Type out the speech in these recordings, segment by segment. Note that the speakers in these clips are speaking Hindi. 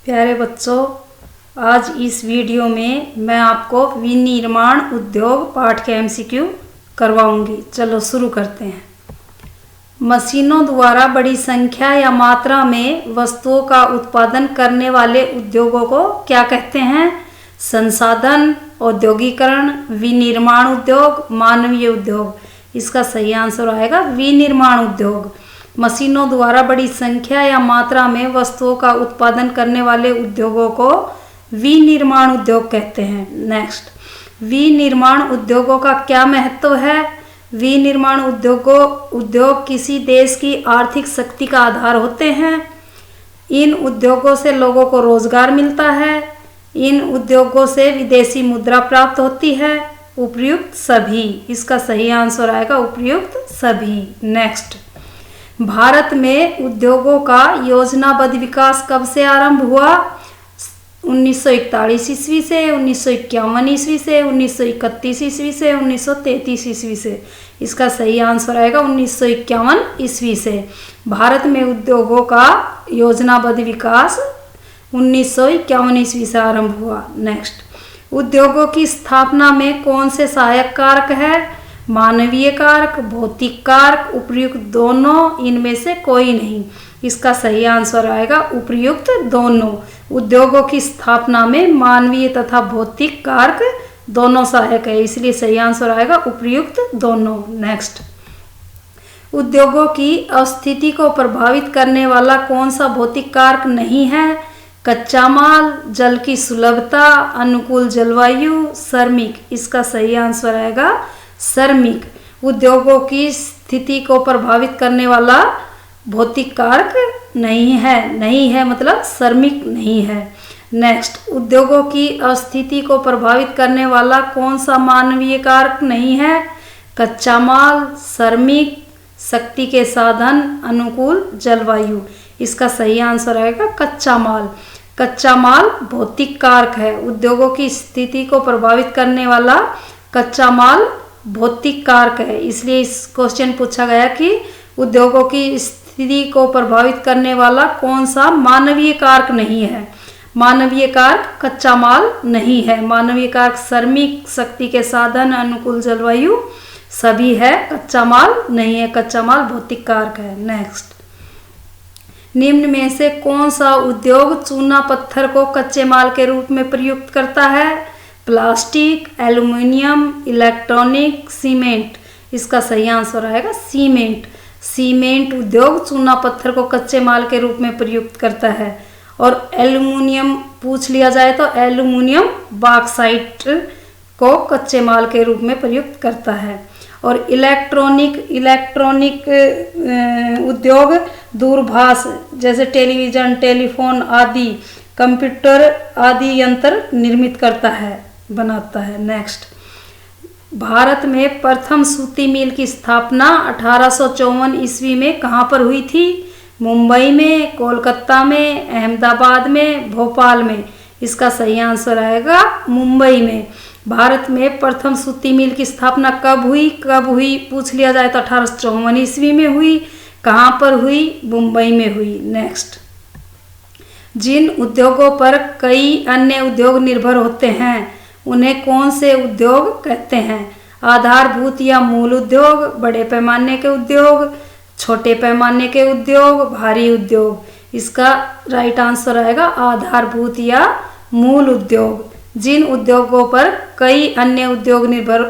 प्यारे बच्चों, आज इस वीडियो में मैं आपको विनिर्माण उद्योग पाठ के एमसीक्यू करवाऊंगी। चलो शुरू करते हैं। मशीनों द्वारा बड़ी संख्या या मात्रा में वस्तुओं का उत्पादन करने वाले उद्योगों को क्या कहते हैं? संसाधन, औद्योगिकरण, विनिर्माण उद्योग, मानवीय उद्योग। इसका सही आंसर आएगा विनिर्माण उद्योग। मशीनों द्वारा बड़ी संख्या या मात्रा में वस्तुओं का उत्पादन करने वाले उद्योगों को विनिर्माण उद्योग कहते हैं। नेक्स्ट, विनिर्माण उद्योगों का क्या महत्व है? विनिर्माण उद्योग किसी देश की आर्थिक शक्ति का आधार होते हैं। इन उद्योगों से लोगों को रोजगार मिलता है। इन उद्योगों से विदेशी मुद्रा प्राप्त होती है। उपयुक्त सभी। इसका सही आंसर आएगा उपयुक्त सभी। नेक्स्ट, भारत में उद्योगों का योजनाबद्ध विकास कब से आरंभ हुआ? 1941 ईस्वी से, 1951 ईस्वी से, 1931 ईस्वी से, 1933 ईस्वी से। इसका सही आंसर आएगा 1951 ईस्वी से। भारत में उद्योगों का योजनाबद्ध विकास 1951 ईस्वी से आरंभ हुआ। नेक्स्ट, उद्योगों की स्थापना में कौन से सहायक कारक है? मानवीय कारक, भौतिक कारक, उपयुक्त दोनों, इनमें से कोई नहीं। इसका सही आंसर आएगा उपयुक्त दोनों। उद्योगों की स्थापना में मानवीय तथा भौतिक कारक दोनों सहायक है, इसलिए सही आंसर आएगा उपयुक्त दोनों। नेक्स्ट, उद्योगों की अस्थिति को प्रभावित करने वाला कौन सा भौतिक कारक नहीं है? कच्चा माल, जल की सुलभता, अनुकूल जलवायु, श्रमिक। इसका सही आंसर आएगा श्रमिक। उद्योगों की स्थिति को प्रभावित करने वाला भौतिक कारक नहीं है मतलब श्रमिक नहीं है। नेक्स्ट, उद्योगों की स्थिति को प्रभावित करने वाला कौन सा मानवीय कारक नहीं है? कच्चा माल, श्रमिक, शक्ति के साधन, अनुकूल जलवायु। इसका सही आंसर आएगा कच्चा माल। कच्चा माल भौतिक कारक है। उद्योगों की स्थिति को प्रभावित करने वाला कच्चा माल भौतिक कारक है, इसलिए इस क्वेश्चन पूछा गया कि उद्योगों की स्थिति को प्रभावित करने वाला कौन सा मानवीय कारक नहीं है? मानवीय कारक कच्चा माल नहीं है। मानवीय कारक श्रमिक, शक्ति के साधन, अनुकूल जलवायु सभी है, कच्चा माल नहीं है। कच्चा माल भौतिक कारक है। नेक्स्ट, निम्न में से कौन सा उद्योग चूना पत्थर को कच्चे माल के रूप में प्रयुक्त करता है? Plastic, aluminium, electronic, cement. इसका सही आंसर आएगा सीमेंट। सीमेंट उद्योग चूना पत्थर को कच्चे माल के रूप में प्रयुक्त करता है। और एल्युमिनियम पूछ लिया जाए तो एल्युमिनियम बॉक्साइट को कच्चे माल के रूप में प्रयुक्त करता है। और इलेक्ट्रॉनिक उद्योग दूरभाष जैसे टेलीविज़न, टेलीफोन आदि, कंप्यूटर आदि यंत्र निर्मित करता है, बनाता है। नेक्स्ट, भारत में प्रथम सूती मिल की स्थापना 1854 ईस्वी में कहाँ पर हुई थी? मुंबई में, कोलकाता में, अहमदाबाद में, भोपाल में। इसका सही आंसर आएगा मुंबई में। भारत में प्रथम सूती मिल की स्थापना कब हुई पूछ लिया जाए तो 1854 ईस्वी में हुई। कहाँ पर हुई? मुंबई में हुई। नेक्स्ट, जिन उद्योगों पर कई अन्य उद्योग निर्भर होते हैं उन्हें कौन से उद्योग कहते हैं? आधारभूत या मूल उद्योग, बड़े पैमाने के उद्योग, छोटे पैमाने के उद्योग, भारी उद्योग। इसका राइट आंसर आएगा आधारभूत या मूल उद्योग। जिन उद्योगों पर कई अन्य उद्योग निर्भर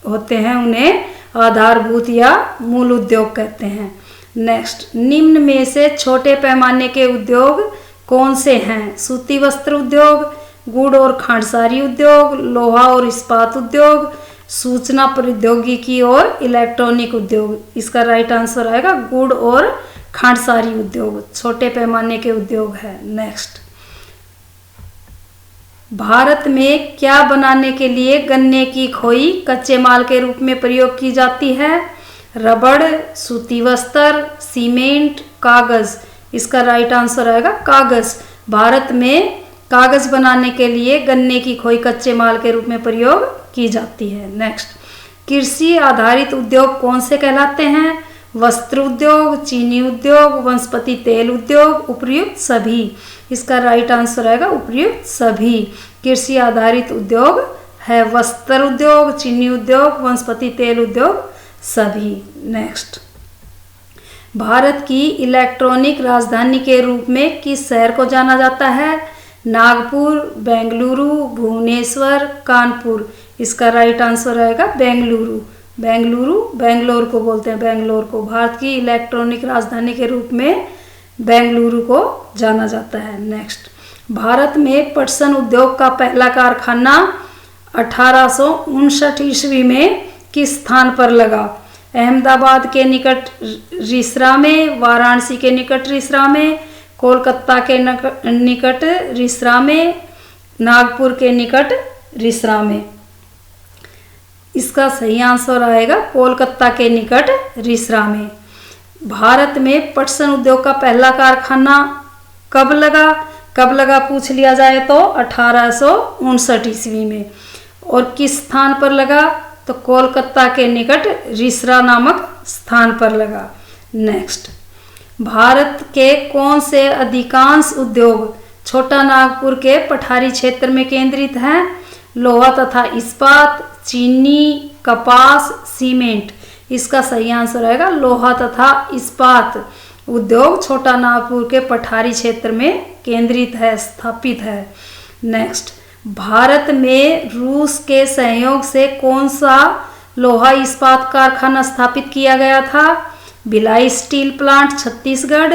होते हैं उन्हें आधारभूत या मूल उद्योग कहते हैं। नेक्स्ट, निम्न में से छोटे पैमाने के उद्योग कौन से हैं? सूती वस्त्र उद्योग, गुड़ और खांडसारी उद्योग, लोहा और इस्पात उद्योग, सूचना प्रौद्योगिकी और इलेक्ट्रॉनिक उद्योग। इसका राइट आंसर आएगा गुड़ और खांडसारी उद्योग, छोटे पैमाने के उद्योग है। नेक्स्ट, भारत में क्या बनाने के लिए गन्ने की खोई कच्चे माल के रूप में प्रयोग की जाती है? रबड़, सूती वस्त्र, सीमेंट, कागज। इसका राइट आंसर आएगा कागज। भारत में कागज बनाने के लिए गन्ने की खोई कच्चे माल के रूप में प्रयोग की जाती है। नेक्स्ट, कृषि आधारित उद्योग कौन से कहलाते हैं? वस्त्र उद्योग, चीनी उद्योग, वनस्पति तेल उद्योग, उपर्युक्त सभी। इसका राइट आंसर आएगा उपर्युक्त सभी। कृषि आधारित उद्योग है वस्त्र उद्योग, चीनी उद्योग, वनस्पति तेल उद्योग सभी। नेक्स्ट, भारत की इलेक्ट्रॉनिक राजधानी के रूप में किस शहर को जाना जाता है? नागपुर, बेंगलुरु, भुवनेश्वर, कानपुर। इसका राइट आंसर आएगा बेंगलुरु। बेंगलुरु, बेंगलोर को बोलते हैं, बेंगलोर को। भारत की इलेक्ट्रॉनिक राजधानी के रूप में बेंगलुरु को जाना जाता है। नेक्स्ट, भारत में पटसन उद्योग का पहला कारखाना 1859 ईस्वी में किस स्थान पर लगा? अहमदाबाद के निकट रिसरा में, वाराणसी के निकट रिसरा में, कोलकाता के निकट रिसरा में, नागपुर के निकट रिसरा में। इसका सही आंसर आएगा कोलकाता के निकट रिसरा में। भारत में पटसन उद्योग का पहला कारखाना कब लगा? कब लगा पूछ लिया जाए तो 1859 ईस्वी में। और किस स्थान पर लगा? तो कोलकाता के निकट रिसरा नामक स्थान पर लगा। नेक्स्ट, भारत के कौन से अधिकांश उद्योग छोटा नागपुर के पठारी क्षेत्र में केंद्रित हैं? लोहा तथा इस्पात, चीनी, कपास, सीमेंट। इसका सही आंसर आएगा लोहा तथा इस्पात उद्योग छोटा नागपुर के पठारी क्षेत्र में केंद्रित है, स्थापित है। नेक्स्ट, भारत में रूस के सहयोग से कौन सा लोहा इस्पात कारखाना स्थापित किया गया था? Bhilai steel plant Chhattisgarh,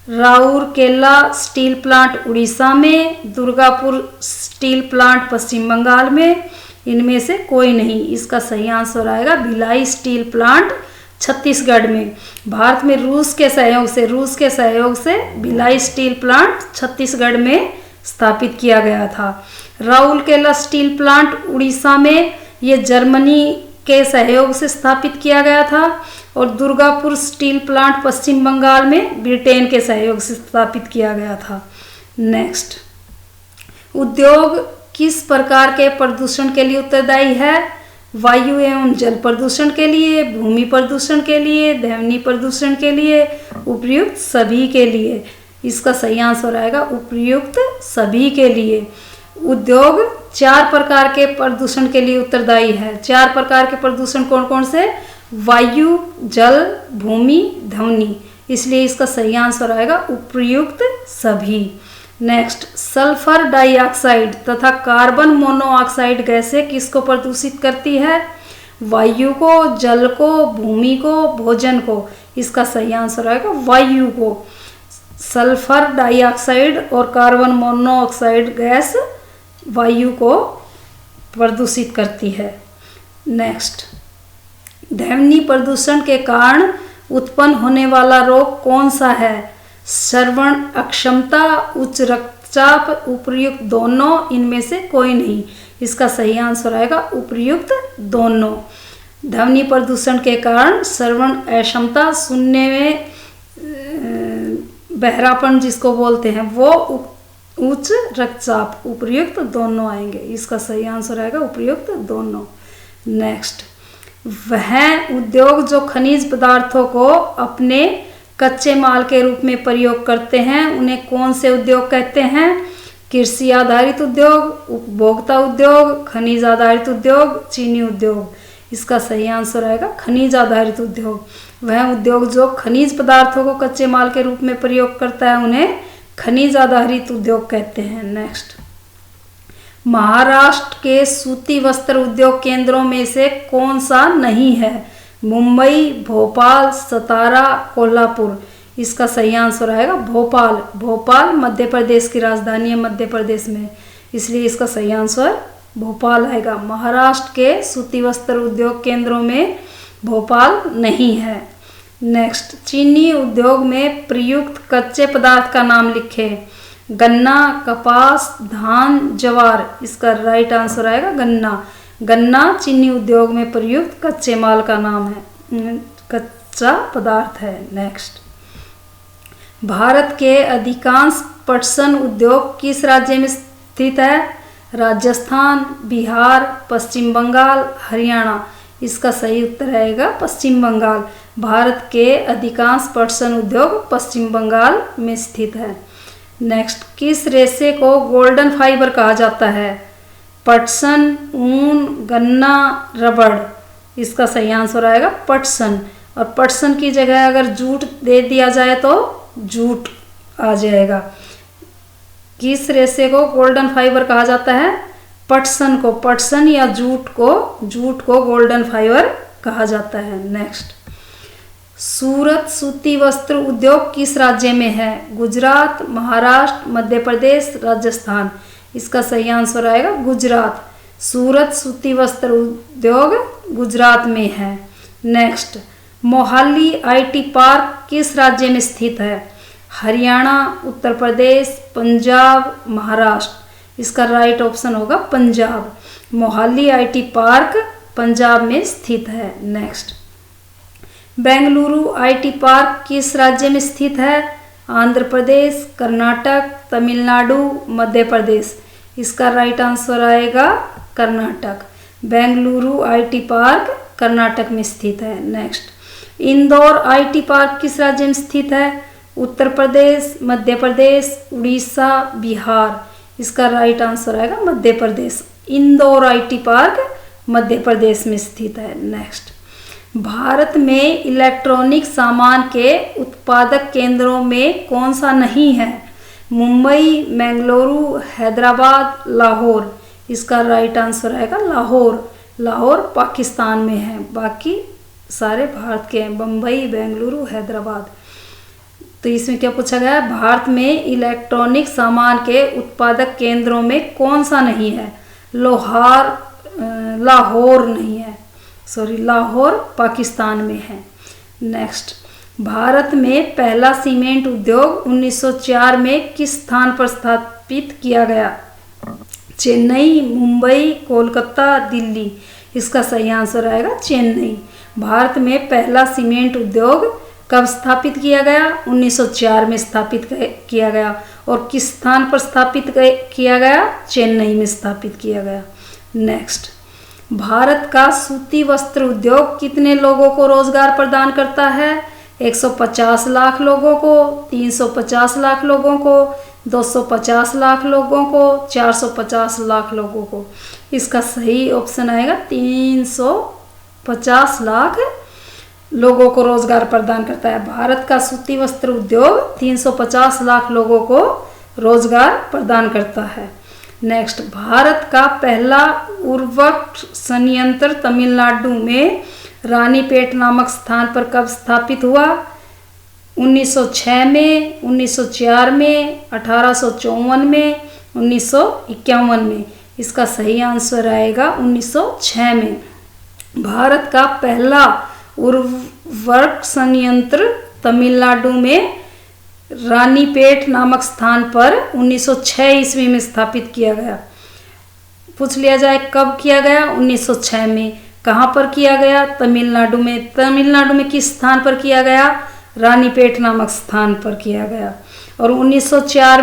Rourkela steel plant Orissa में, दुर्गापुर स्टील प्लांट पश्चिम बंगाल में। इनमें से कोई नहीं। इसका सही आंसर आएगा भिलाई स्टील प्लांट छत्तीसगढ़ में। भारत में रूस के सहयोग से भिलाई स्टील प्लांट छत्तीसगढ़ में स्थापित किया गया था। राउरकेला स्टील प्लांट उड़ीसा में ये जर्मनी के सहयोग से स्थापित किया गया था। और दुर्गापुर स्टील प्लांट पश्चिम बंगाल में ब्रिटेन के सहयोग से स्थापित किया गया था। नेक्स्ट, उद्योग किस प्रकार के प्रदूषण के लिए उत्तरदायी है? वायु एवं जल प्रदूषण के लिए, भूमि प्रदूषण के लिए, ध्वनि प्रदूषण के लिए, उपर्युक्त सभी के लिए। इसका सही आंसर आएगा उपर्युक्त सभी के लिए। उद्योग 4 प्रकार के प्रदूषण के लिए उत्तरदायी है। 4 प्रकार के प्रदूषण कौन कौन से? वायु, जल, भूमि, ध्वनि। इसलिए इसका सही आंसर आएगा उपर्युक्त सभी। नेक्स्ट, सल्फर डाइऑक्साइड तथा कार्बन मोनोऑक्साइड गैसें किसको प्रदूषित करती है? वायु को, जल को, भूमि को, भोजन को। इसका सही आंसर आएगा वायु को। सल्फर डाइऑक्साइड और कार्बन मोनोऑक्साइड गैस वायु को प्रदूषित करती है। नेक्स्ट, ध्वनि प्रदूषण के कारण उत्पन्न होने वाला रोग कौन सा है? श्रवण अक्षमता, उच्च रक्तचाप, उपर्युक्त दोनों। इनमें से कोई नहीं। इसका सही आंसर आएगा उपर्युक्त दोनों। ध्वनि प्रदूषण के कारण श्रवण अक्षमता, सुनने में बहरापन जिसको बोलते हैं वो, उच्च रक्तचाप, उपर्युक्त दोनों आएंगे। इसका सही आंसर आएगा उपर्युक्त दोनों। नेक्स्ट, वह उद्योग जो खनिज पदार्थों को अपने कच्चे माल के रूप में प्रयोग करते हैं उन्हें कौन से उद्योग कहते हैं? कृषि आधारित उद्योग, उपभोक्ता उद्योग, खनिज आधारित उद्योग, चीनी उद्योग। इसका सही आंसर आएगा खनिज आधारित उद्योग। वह उद्योग जो खनिज पदार्थों को कच्चे माल के रूप में प्रयोग करता है उन्हें खनिज आधारित उद्योग कहते हैं। नेक्स्ट, महाराष्ट्र के सूती वस्त्र उद्योग केंद्रों में से कौन सा नहीं है? मुंबई, भोपाल, सतारा, कोल्हापुर। इसका सही आंसर आएगा भोपाल। भोपाल मध्य प्रदेश की राजधानी है, मध्य प्रदेश में, इसलिए इसका सही आंसर भोपाल आएगा। महाराष्ट्र के सूती वस्त्र उद्योग केंद्रों में भोपाल नहीं है। नेक्स्ट, चीनी उद्योग में प्रयुक्त कच्चे पदार्थ का नाम लिखे। गन्ना, कपास, धान, ज्वार। इसका राइट आंसर आएगा गन्ना। गन्ना चीनी उद्योग में प्रयुक्त कच्चे माल का नाम है, कच्चा पदार्थ है। नेक्स्ट, भारत के अधिकांश पटसन उद्योग किस राज्य में स्थित है? राजस्थान, बिहार, पश्चिम बंगाल, हरियाणा। इसका सही उत्तर आएगा पश्चिम बंगाल। भारत के अधिकांश पटसन उद्योग पश्चिम बंगाल में स्थित है। नेक्स्ट, किस रेशे को गोल्डन फाइबर कहा जाता है? पटसन, ऊन, गन्ना, रबड़। इसका सही आंसर आएगा पटसन। और पटसन की जगह अगर जूट दे दिया जाए तो जूट आ जाएगा। किस रेशे को गोल्डन फाइबर कहा जाता है? पटसन को। पटसन या जूट को गोल्डन फाइबर कहा जाता है। नेक्स्ट, सूरत सूती वस्त्र उद्योग किस राज्य में है? गुजरात, महाराष्ट्र, मध्य प्रदेश, राजस्थान। इसका सही आंसर आएगा गुजरात। सूरत सूती वस्त्र उद्योग गुजरात में है। नेक्स्ट, मोहाली आईटी पार्क किस राज्य में स्थित है? हरियाणा, उत्तर प्रदेश, पंजाब, महाराष्ट्र। इसका राइट ऑप्शन होगा पंजाब। मोहाली आईटी पार्क पंजाब में स्थित है। नेक्स्ट, बेंगलुरु आईटी पार्क किस राज्य में स्थित है? आंध्र प्रदेश, कर्नाटक, तमिलनाडु, मध्य प्रदेश। इसका राइट आंसर आएगा कर्नाटक। बेंगलुरु आईटी पार्क कर्नाटक में स्थित है। नेक्स्ट, इंदौर आईटी पार्क किस राज्य में स्थित है? उत्तर प्रदेश, मध्य प्रदेश, उड़ीसा, बिहार। इसका राइट आंसर आएगा मध्य प्रदेश। इंदौर आईटी पार्क मध्य प्रदेश में स्थित है। नेक्स्ट, भारत में इलेक्ट्रॉनिक सामान के उत्पादक केंद्रों में कौन सा नहीं है? मुंबई, बेंगलुरु, हैदराबाद, लाहौर। इसका राइट आंसर आएगा लाहौर। लाहौर पाकिस्तान में है, बाकी सारे भारत के हैं। बम्बई, बेंगलुरु, हैदराबाद। तो इसमें क्या पूछा गया है? भारत में इलेक्ट्रॉनिक सामान के उत्पादक केंद्रों में कौन सा नहीं है? लाहौर नहीं है, लाहौर पाकिस्तान में है। नेक्स्ट, भारत में पहला सीमेंट उद्योग 1904 में किस स्थान पर स्थापित किया गया? चेन्नई, मुंबई, कोलकाता, दिल्ली। इसका सही आंसर आएगा चेन्नई। भारत में पहला सीमेंट उद्योग कब स्थापित किया गया? 1904 में स्थापित किया गया। और किस स्थान पर स्थापित किया गया? चेन्नई में स्थापित किया गया। नेक्स्ट, भारत का सूती वस्त्र उद्योग कितने लोगों को रोजगार प्रदान करता है? 150 लाख लोगों को, 350 लाख लोगों को, 250 लाख लोगों को, 450 लाख लोगों को। इसका सही ऑप्शन आएगा 350 लाख लोगों को रोजगार प्रदान करता है। भारत का सूती वस्त्र उद्योग 350 लाख लोगों को रोजगार प्रदान करता है। नेक्स्ट, भारत का पहला उर्वरक संयंत्र तमिलनाडु में रानीपेट नामक स्थान पर कब स्थापित हुआ? 1906 में, 1904 में, 1854 में, 1951 में। इसका सही आंसर आएगा 1906 में। भारत का पहला उर्वरक संयंत्र तमिलनाडु में रानीपेट नामक स्थान पर 1906 ईस्वी में स्थापित किया गया। पूछ लिया जाए कब किया गया? 1906 में। कहाँ पर किया गया? तमिलनाडु में। तमिलनाडु में किस स्थान पर किया गया? रानीपेट नामक स्थान पर किया गया। और 1904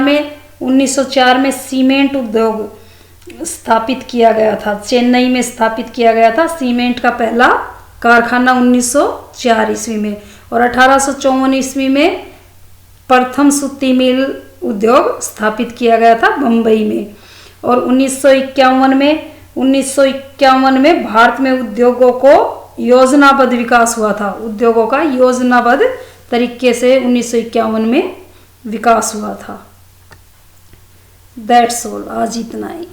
में सीमेंट उद्योग स्थापित किया गया था। चेन्नई में स्थापित किया गया था सीमेंट का पहला कारखाना 1904 ईस्वी में। और 1854 ईस्वी में प्रथम सूती मिल उद्योग स्थापित किया गया था बम्बई में। और 1951 में भारत में उद्योगों को योजनाबद्ध विकास हुआ था। उद्योगों का योजनाबद्ध तरीके से 1951 में विकास हुआ था। दैट्स ऑल, आज इतना ही।